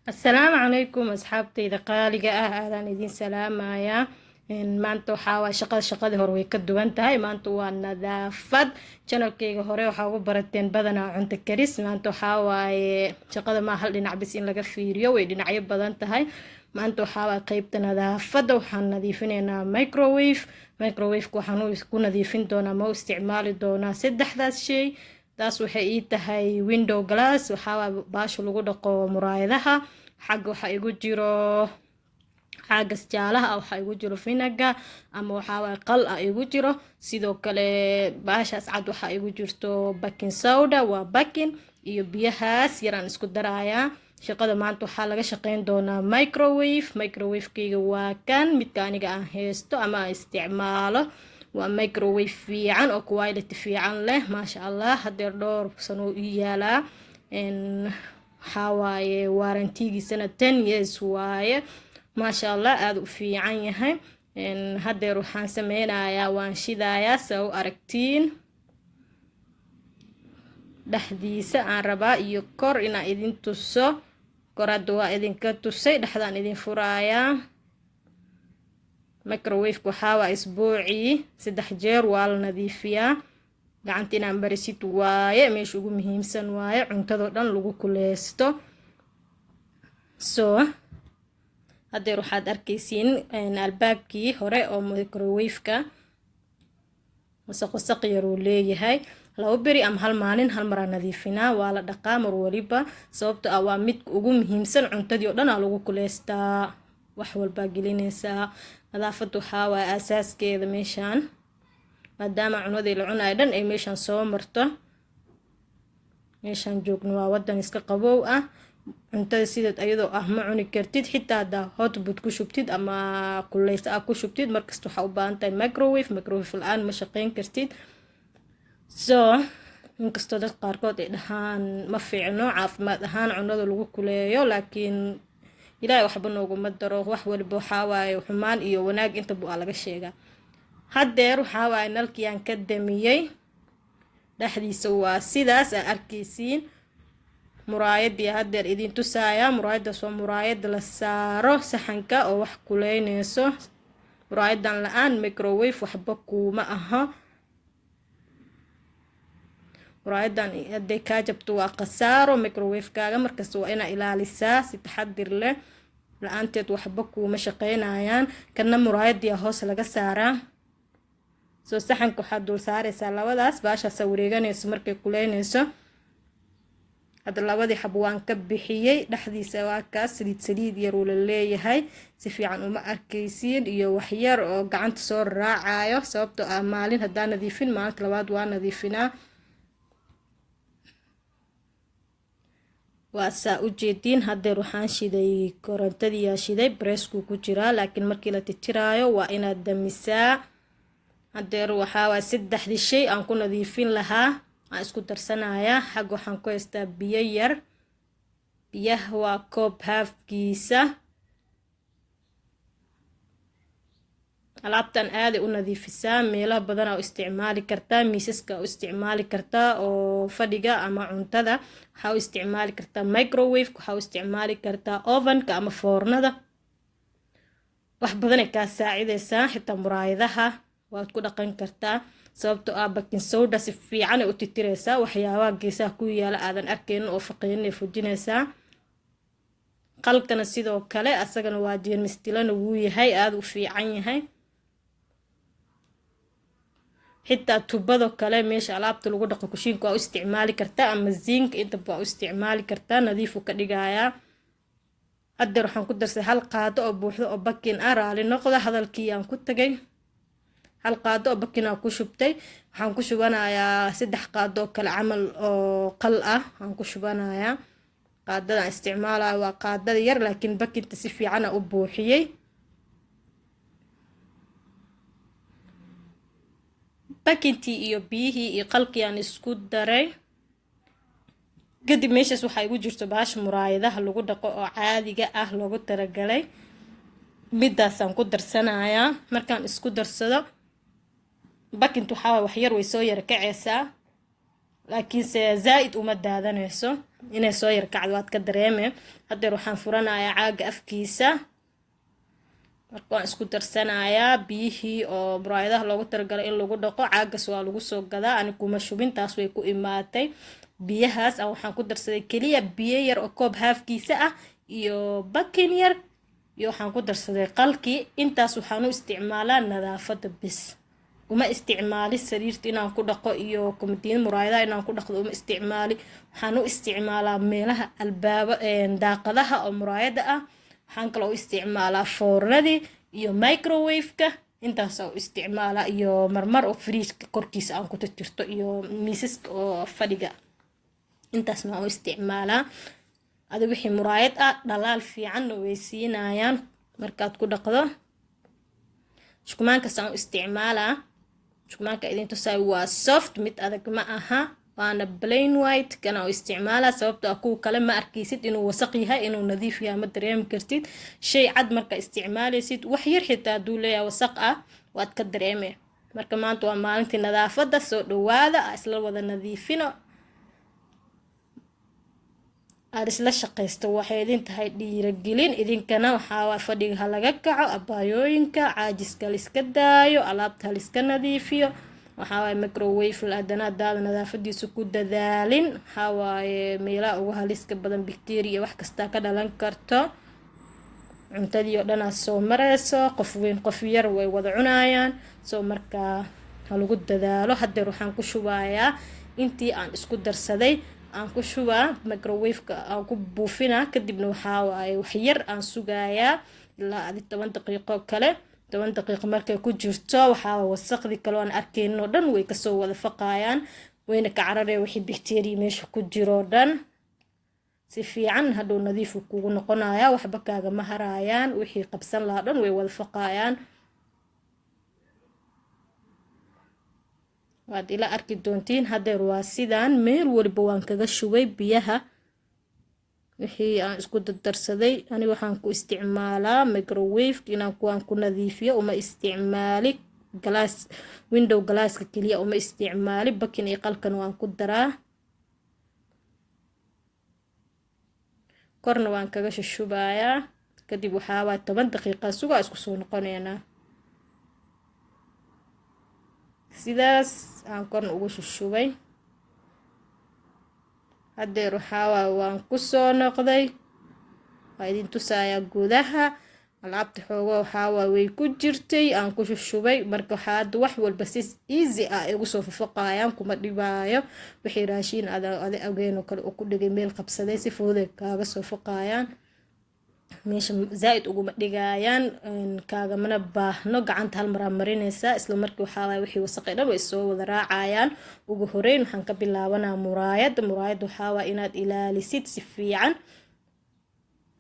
السلام عليكم أصحابتي دقالقة أهلا إذين سلامايا maanta waxaa waa shaqadii hore way ka duwan tahay maanta waa nadaafad channelkayga hore waxaa ugu barateen badanaa cunto karis maanta waxaa waaye shaqada ma hal dhinac bis in laga fiiriyo way dhinacyo badan tahay maanta waxaa waa qaybta nadaafada waxaan nadiifinaynaa microwave waxaan ku nadiifin doonaa ma u isticmaali doonaa saddexdaas shay taas waxay ii tahay window glass waxaa waa baasha lagu dhaqo muraayadaha xagga waxaa igu jiro xaagas jaalaha waxaa igu jiro vinegar ama waxaa waay qal igu jiro sidoo kale baashaas cad waxaa igu jirto baking soda waa baking iyo biyahaas yaraan isku darayaa shaqada maanta waxaa laga shaqeyn doonaa microwave-kayga waa kan midka aniga aan haysto ama aan isticmaalo waa microwave fiican oo quality fiican leh maasha allah hadeer dhowr sano ii yaalaa waxaa waaye warrantigiisana 10 years waaye maasha allah aada u fiican yahay hadeer waxaan sameynayaa waan shidayaa saa u aragtiin dhexdiisa aan rabaa iyo kor inaan idin tuso kor hadda waa idinka tusay dhexdaan idin furayaa microwave-ka waxaa waa isbuucii 3 jeer waa la nadiifiyaa gacanta inaan barisid waaye meesha ugu muhiimsan waaye cuntadoo dhan lagu kuleysto hadeer waxaad arkaysiin albaabkii hore oo microwave-ka wasaq yaruu leeyahay 2 beri ama hal maalin hal mar aan nadiifinaa waa la dhaqaa mar waliba sababtoo ah waa midka ugu muhiimsan cuntadii oo dhan lagu kuleystaa wax walba gelinaysaa nadaafada waxaa waa asaaskeeda meeshaan maadaama cunadii la cunayo dhan ay meeshaan soo marto meeshaan joogno waa wadan iska qabow ah cuntada sideed ayadoo ah ma cuni kartid xitaa hadaa hotpot ku shubtid ama kuleysa ku shubtid markasta waxaa u baahan tahay microwave la-aan ma shaqeyn kartid inkastoo dad qaarkood ay dhahaan ma fiicno caafimaad ahaan cunada lagu kuleeyo laakiin ilaahay waxba nooguma daro wax waliba waxaa waaye xumaan iyo wanaag intaba waa laga sheegaa hadeer waxaa waaye nalkiyaan ka damiyey dhexdiisa waa sidaas aa arkaysiin muraayadii hadeer idin tusaaya muraayadaas waa muraayada la saaro saxanka oo wax kuleynayso muraayadan la-aan microwave waxba kuuma aha muraayadan haday kaa jabto waa khasaaro microwave-kaaga markasta waa inaa ilaalisaa si taxadir leh la-aanteed waxba kuuma shaqeynayaan kana muraayadii hoos laga saaraa saxanka waxaad dul saaraysaa labadaas baashaasa wareeganayso markay kuleynayso hadda labadii xab waan ka bixiyey dhexdiisa waa kaas saliid yaruu la leeyahay si fiican uma arkaysiin iyo waxyar oo gacanta soo raacayo sababtoo ah maalin hadaa nadiifin maalinta labaad waa nadiifinaa waa saa u jeediin hadeer waxaan shiday korontadiiyaa shiday breskuu ku jiraa laakiin markii la titiraayo waa inaad damisaa hadeer waxaa waa 3 shay aan ku nadiifin lahaa aan isku darsanayaa xag waxaan ku haystaa biyo yar biyaha waa koob haafkiisa alaabtan aaday u nadiifisaa meelaha badanaa u isticmaali kartaa miisaska u isticmaali kartaa oo fadhiga ama cuntada waxaa u isticmaali kartaa microwave waxaa u isticmaali kartaa ovenka ama foornada wax badanay kaa saacidaysaa xitaa muraayadaha waad ku dhaqan kartaa sababtoo ah baking soda si fiican ay u titiraysaa waxyaabaha geesaha ku yaala aadan arkaynin oo faqeynay fujinaysaa qalkana sidoo kale asagana waa jeermistilana wuu yahay aada u fiican yahay xitaa tubado kale meesha alaabta lagu dhaqo kushiinka waa u isticmaali kartaa ama zinc intaba waa u isticmaali kartaa nadiifu ka dhigayaa hadeer waxaan ku darsay hal qaado oo buuxdo oo bakin raali noqda hadalkii aan ku tagay hal qaado oo bakinaa ku shubtay waxaan ku shubanayaa 3 qaado oo kale camal oo qal ah waxaan ku shubanayaa qaadadan isticmaalayo waa qaadada yar laakiin bakinta si fiican u buuxiyey bakintii iyo biyihii iyo qalkii aan isku daray kadib meeshaas waxaa igu jirto baasha muraayadaha lagu dhaqo oo caadiga ah loogu talagalay midaasaan ku darsanayaa markaan isku darsado bakintu waxaa wax yar way soo yara kacaysaa laakiinse zaa'id uma daadanayso inay soo yar kacdo waad ka dareeme. haddeer waxaan furanayaa caaga afkiisa, marka waan isku darsanayaa biyihii oo muraayadaha loogu talagalay in lagu dhaqo. caagas waa lagu soo gadaa, ani kuma shubin, taas way ku imaatay. biyahaas waxaan ku darsaday keliya biyo yar oo koob haafkiisa ah iyo bakin yar, iyo waxaan ku darsaday qalki. intaas waxaan u isticmaalaa nadaafada bis, uma isticmaali sariirta inaan ku dhaqo iyo komadiin muraayadaha inaan ku dhaqdo uma isticmaali. waxaan u isticmaalaa meelaha albaaba daaqadaha oo muraayada ah. waxaan kale u isticmaalaa foornadii iyo microwave-ka, intaas oo isticmaalaa, iyo marmar oo fridge-ka korkiisa aan ku tirtirto iyo miisaska oo fadhiga, intaas ma u isticmaalaa. adi wixii muraayad ah dhalaal fiicanna way siinayaan markaad ku dhaqdo. shukumaankaas aan u isticmaalaa. shukumaanka idin tusaay waa soft, mid adag ma aha, waana plain white kana u isticmaalaa. sababtoo ah kuwa kale ma arkaysid inuu wasaq yahay inuu nadiif yahay, ma dareemi kartid. shay cad marka isticmaalaysid wax yar xitaa hadduu leeyahay wasaq ah waad ka dareeme. marka maanta waa maalintii nadaafada, soo dhawaada isla wada nadiifino, aad isla shaqaysto. waxay idin tahay dhiiragelin idinkana. waxaa fadhiga ha laga kaco, abaayooyinka caajiska la iska daayo, alaabta ha la iska nadiifiyo. waxaa microwave la-adana hadaada nadaafadiisa ku dadaalin, waxaa meelaha ugu haliska badan bacteria wax kastaa ka dhalan karto. cuntadii oo dhanaa soo mareyso, qof weyn qof yar way wada cunayaan. soo markaa ha lagu dadaalo. haddeer waxaan ku shubayaa intii aan isku darsaday, aan ku shubaa microwave-ka, aan ku buufinaa. kadibna waxaa wax yar aan sugayaa ilaa 10 daqiiqo kale. 10 daqiiqo markay ku jirto waxaa wasaqdi kale aan arkeynin oo dhan way kasoo wada faqayaan, wayna ka cararee wixii bacteria meesha ku jiro dhan. si fiican hadhow nadiif kugu noqonaya, waxba kaaga ma harayaan, wixii qabsan lahaa dhan way wada faqayaan. waad ila arki doontiin. haddeer waa sidaan, meel waliba waan kaga shubay biyaha wixii aan isku dardarsaday. ani waxaan ku isticmaalaa microwave inaan kuwaan ku nadiifiyo, uma isticmaali glass window glasska keliya uma isticmaali. bakin iyo qalkan waan ku daraa, korna waan kaga shushubayaa. kadib waxaa 10 daqiiqa sugaa isku soo noqoneynaa. sidaas aan korna ugu shushubay. haddeer waxaa waan ku soo noqday, waa idin tusayaa gudaha. alaabta xoogo waxaa way ku jirtay, aan ku shushubay. marka waxaa hadda wax walba si easy ah ay ugu soo fafaqayaan, kuma dhibaayo. wixii raashiin ageenoo kale oo ku dhigay meel qabsaday si fudud ay kaaga soo faqayaan, meesha zaa'id uguma dhigayaan. kaagamana baahno, gacanta hal mar marinaysaa isla markii. waxaa wixii wasaqay dhan way soo wada raacayaan. ugu horeyn waxaan ka bilaabanaa muraayad. waxaa inaad ilaalisid si fiican,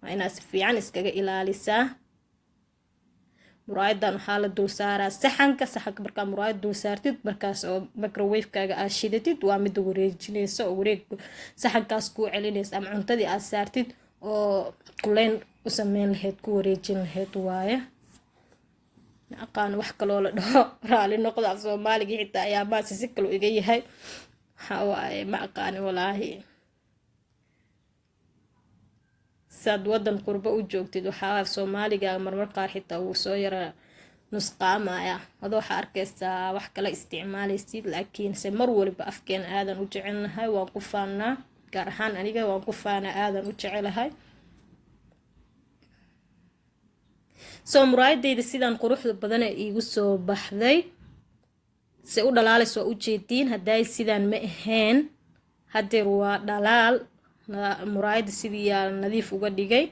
waa inaad si fiican iskaga ilaalisaa. muraayadan waxaa la dul saaraa saxanka. markaa muraayad dul saartid, markaas oo microwave-kaaga aad shidatid, waa mida wareejinaysa oo wareeg saxankaas kuu celinaysa. ama cuntadii aad saartid oo kuleyn u sameyn lahayd, ku wareejin lahayd waaye. aqaan wax kaloo la dhaho, raali noqdo, af soomaaliga xitaa ayaa maasi si kaloo iga yahay. waxaa waaye ma aqaani walaahi. saad wadan qurbo u joogtid waxaa soomaaliga marmar qaar xitaa wuu soo yara nusqaamaya, adoo waxaa arkaysaa wax kala isticmaalaysid. laakiinse mar waliba afkeen aadan u jecelnahay, waan ku faanaa. gaar ahaan aniga waan ku faanaa, aadan u jecelahay. soo muraayadeyda sidaan quruxda badan ee iigu soo baxday, se u dhalaalayso waa ujeediin. hadday sidaan ma ahayn, haddeer waa dhalaal. muraayada sidii yaa nadiif uga dhigay.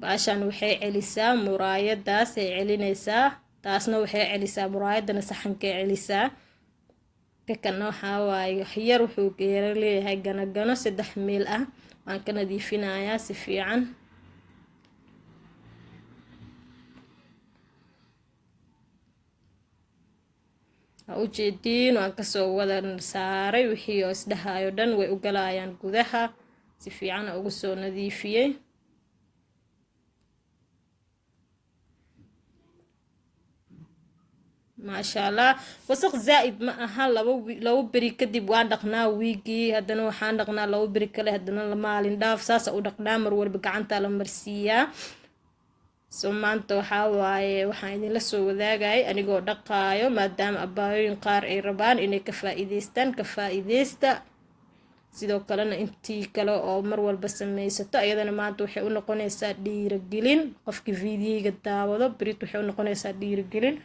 baashaan waxay celisaa muraayadaas ay celinaysaa, taasna waxay celisaa muraayadana saxankay celisaa. kakana waxaa waaye waxyar wuxuu geera leeyahay ganagano 3 meel ah. waan ka nadiifinayaa si fiican. ujeediin waan kasoo wada saaray wixii oo isdhahayo dhan way u galayaan gudaha. si fiican ugu soo nadiifiyey. ما شاء الله وسق زائد ما أها لو بري كدب وان دقنا ويجي هدنا وحان دقنا لو بري كله هدنا المالين داف ساسا ودقنا مرور بقعنتا لمرسيا maanta waxaan idinla soo wadaagay anigoo dhaqaayo maadaama abaayooyin qaar ay rabaan inay ka faa'iideysta sidoo kalena intii kale oo mar walba samaysato ayadana maanta waxay u noqonaysaa dhiirigelin qofkii fiidiyowga daawado berit waxay u noqonaysaa dhiirigelin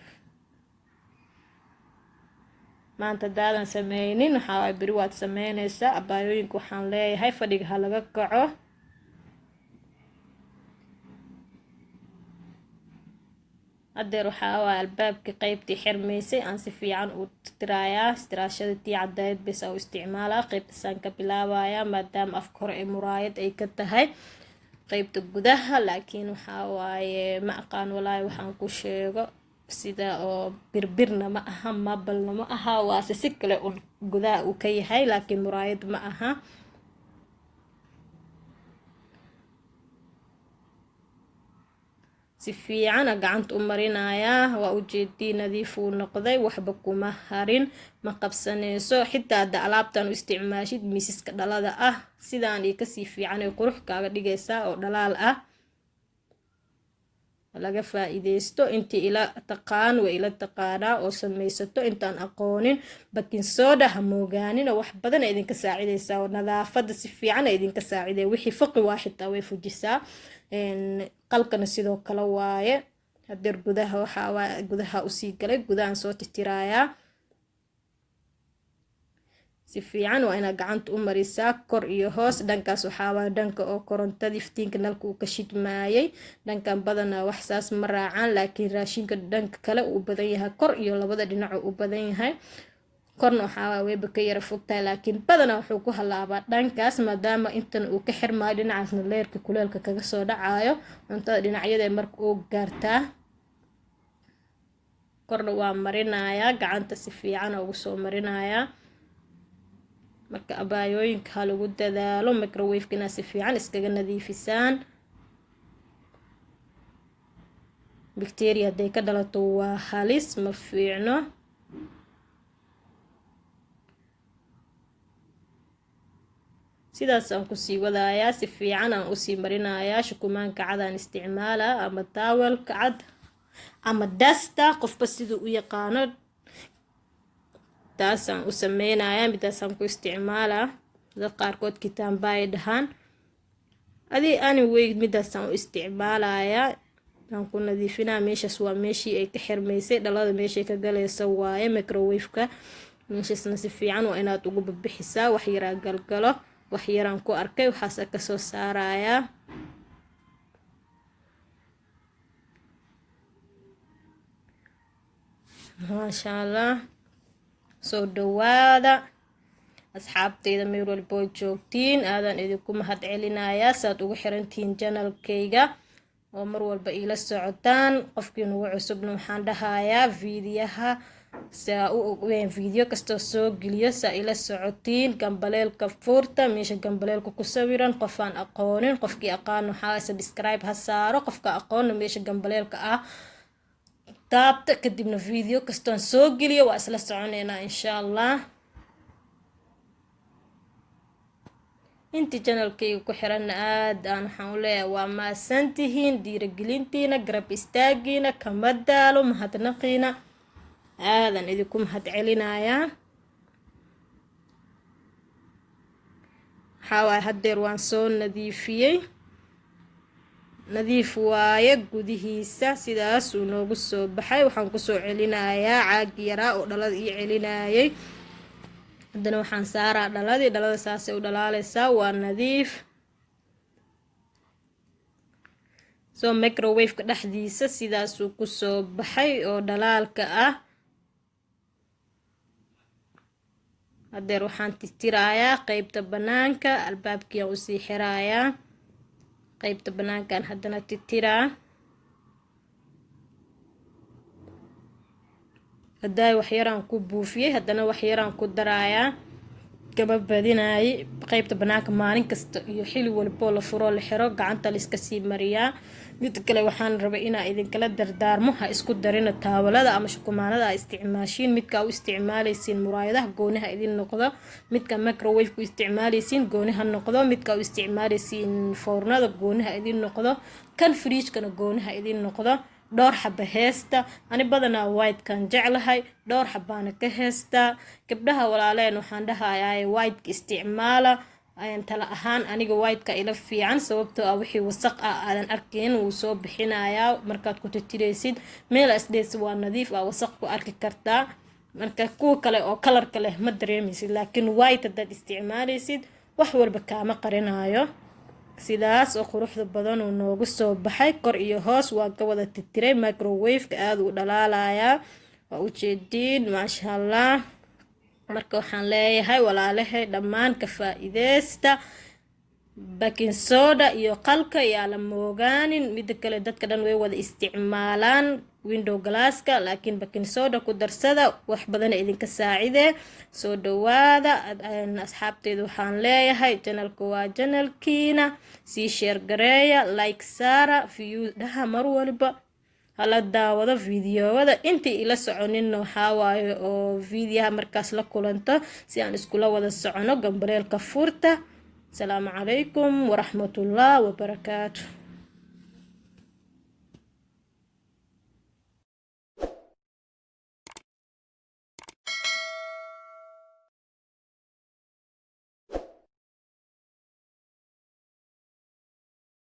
maanta daadan sameynin waxaa beri waad sameynaysaa abaayooyinka waxaan leeyahay fadhiga ha laga kaco adeer waxaa albaabkii qaybtii xirmaysay aan si fiican u tirtirayaa istiraashada tii cadayd bes u isticmaalaa qaybtasaan ka bilaabayaa maadaama afka hore ee muraayad ay ka tahay qaybta gudaha laakiin waxaa waaye ma aqaan walaahi waxaan ku sheego sida oo birbirna ma aha mabalna ma aha waase si kale un gudaha uu ka yahay laakiin muraayad ma aha si fiican gacanta u marinayaa waa ujeedii nadiif uu noqday waxba kuma harin ma qabsanayso xitaa hadda alaabtan u isticmaashid miisaska dhalada ah sidaan iyo kasii fiican ay qurux kaaga dhigaysaa oo dhalaal ah laga faa'iideysto intii ila taqaan way ila taqaanaa oo samaysato intaan aqoonin baking soda ha moogaanina wax badan ay idinka saacidaysaa oo nadaafada si fiican ay idinka saaciday wixii faqi waa xitaa way fujisaa qalkana sidoo kale waaye hadeer gudaha waxaa gudaha usii galay gudahan soo tirtirayaa si fiican waa inaad gacanta u marisaa kor iyo hoos dhankaas waxaa dhanka oo korontada iftiinka nalka uu ka shidmaayay dhankan badanaa wax saas ma raacaan laakiin raashinka dhanka kale uu badan yahay kor iyo labada dhinac uu badan yahay korna waxaa weyba ka yara fogtahay laakiin badanaa wuxuu ku halaabaa dhankaas maadaama intan uu ka xirmaayo dhinacaasna leerka kuleelka kaga soo dhacayo cuntada dhinacyada marka uu gaartaa korna waa marinayaa gacanta si fiican ugu soo marinayaa marka abaayooyinka ha lagu dadaalo microwave-ka inaad si fiican iskaga nadiifisaan bacteria hadday ka dhalato waa halis ma fiicno sidaas aan kusii wadayaa si fiican aan usii marinayaa shukumaanka cad aan isticmaalaa ama taawalka cad ama dasta qofba siduu u yaqaano taasaan u sameynayaa midaasaan ku isticmaalaa dad qaarkood kitaanba ay dhahaan adii anyway midaasaan u isticmaalayaa aan ku nadiifinaa meeshaas waa meeshii ay ka xirmaysay dhalada meeshay ka galaysa waaye microwave-ka meeshaasna si fiican waa inaad ugu bixisaa wax yaraa galgalo wax yaraan ku arkay waxaas ka soo saarayaa maasha allah soo dhawaada asxaabteyda meel walbo joogtiin aadan idinku mahad celinayaa saad ugu xirantihiin janalkayga oo mar walba ila socotaan qofkii nagu cusubna waxaan dhahayaa fiidiyaha video kastoo soo geliyo saa ila socotiin gambaleelka furta meesha gambaleelka ku sawiran qofaan aqoonin qofkii aqaan waxaa subscribe ha saaro qofka aqoonna meesha gambaleelka ah taabta kadibna video kastoon soo geliyo waa isla soconeynaa insha allah intii janalkayga ku xiran aad aan waxaan u leeyahay waa maasantihiin dhiirigelintiina garab istaagiina kama daalo mahadnaqiina aadan idinku mahad celinayaa waxaa hadeer waan soo nadiifiyey nadiif waaye gudihiisa sidaas uu noogu soo baxay waxaan kusoo celinayaa caag yaraa oo dhalada ii celinayay haddana waxaan saaraa dhalada saasay u dhalaaleysaa waa nadiif soo microwave-ka dhexdiisa sidaasuu kusoo baxay oo dhalaalka ah hadeer waxaan tirtirayaa qaybta banaanka albaabkiiaan usii xirayaa qaybta banaankan haddana tirtiraa haddaay waxyaraan ku buufiyey haddana waxyaraan ku darayaa kaba badinaayay qaybta banaanka maalin kasta iyo xili walbo la furo la xiro gacanta la iska sii mariyaa. mid kale waxaan rabay inaa idinkala dardaarmo ha isku darina taawalada ama shukumaanada aa isticmaashiin. midka u isticmaalaysiin muraayadaha gooniha idin noqdo, midka microwave ku isticmaalaysiin gooniha noqdo, midka u isticmaalaysiin foornada gooniha idin noqdo, kan fridge-kana gooniha idin noqdo. dhowr xaba heesta ani badanaa white-kan jeclahay, dhowr xabaana ka heestaa. gabdhaha walaaleen waxaan dhahayaa white-ka isticmaala. tala ahaan aniga white-ka ila fiican sababtoo ah wixii wasaq ah aadan arkin wuu soo bixinayaa markaad ku tirtiraysid. meel isdhees waa nadiif ah, wasaq ku arki kartaa. marka kuwa kale oo kalarka leh ma dareemaysid, laakiin white haddaad isticmaalaysid wax walba kaama qarinayo. sidaas oo quruxda badan uu noogu soo baxay, kor iyo hoos waa ka wada tirtiray. microwave-ka aad u dhalaalayaa, waa u jeediin maasha allah. marka waxaan leeyahay walaalahay dhammaan ka faa'iideysta. baking soda iyo qalka yaa la moogaanin. mida kale dadka dhan way wada isticmaalaan window glasska, laakiin baking soda ku darsada, wax badan idinka saacidee. soo dhawaada asxaabteeda. waxaan leeyahay channelka waa channelkiina, sii share gareeya, like saara, view dhaha mar waliba hala daawado fiidiyowada. intii ila soconin waxaa waaye oo fiidiyaha markaas la kulanto si aan iskula wada socono. gambareelka furta. asalaamu calaykum waraxmatullaah wabarakaatu.